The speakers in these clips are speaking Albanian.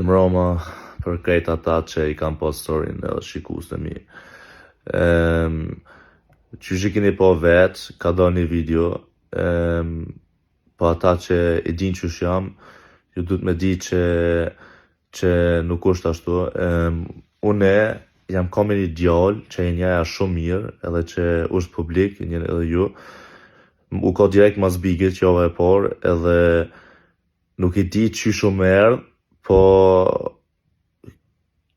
Mbroma për krejt ata që i kam pas storin edhe shikues të mi. Qysh i keni po vet, ka dalë një video, po ata që i din qysh jam, ju duhet me di që nuk është ashtu. Une jam ka me një djallë që e njaja shumë mirë, edhe që është publik, njën edhe ju. U ka direkt mas bigit që java e por, edhe nuk i di qysh u merë, po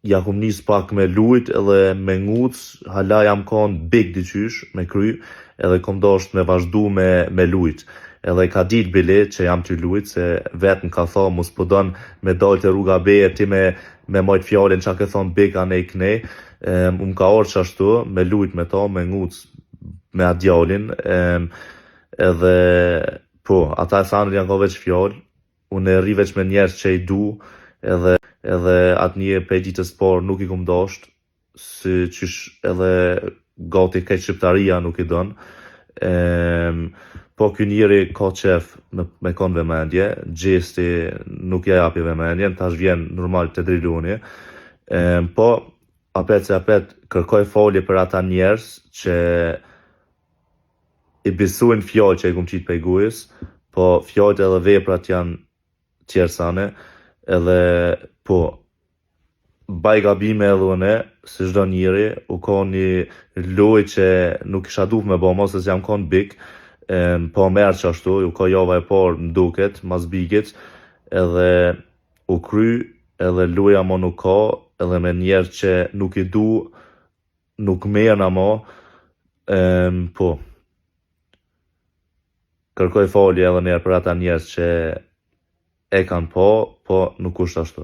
ja kum nis pak me lujt edhe me nguc, hala jam kon big diqysh me kry, edhe kom dosht me vazhdu me lujt. Edhe ka dit bile që jam ty lujt, se vetën ka tha mos po don me dal të rruga beje ti me majt fjallin qa ke thon big anej knej. Ka orë qashtu, me lujt me ta, me nguc me atë djallin, edhe po, ata e thanë janë ka veç fjall, unë e ri veç me njerës që i du, edhe atë një pej ditës parë nuk i kum dasht, si qysh edhe gati kejt shqiptaria nuk i don. Po ky njeri ka qef me kon vëmendje, gjesti nuk ja japi vëmendjen, tash vjen normal të driluni. Po apet kërkoj falje për ata njerës që i bisuin fjallë që i kum qit pej gujës, po fjallët edhe veprat janë tjersane, edhe po baj gabime edhe une, si çdo njeri, u ka një loj që nuk isha duh me bo mos, se jam kon big, po merë qashtu, u ka java e parë m'duket, mas bigit, edhe u kry, edhe loja mo nuk ka, edhe me njerë që nuk i du, nuk merë na mo, po kërkoj falje edhe njerë për ata njerës që e kanë po nuk është ashtu.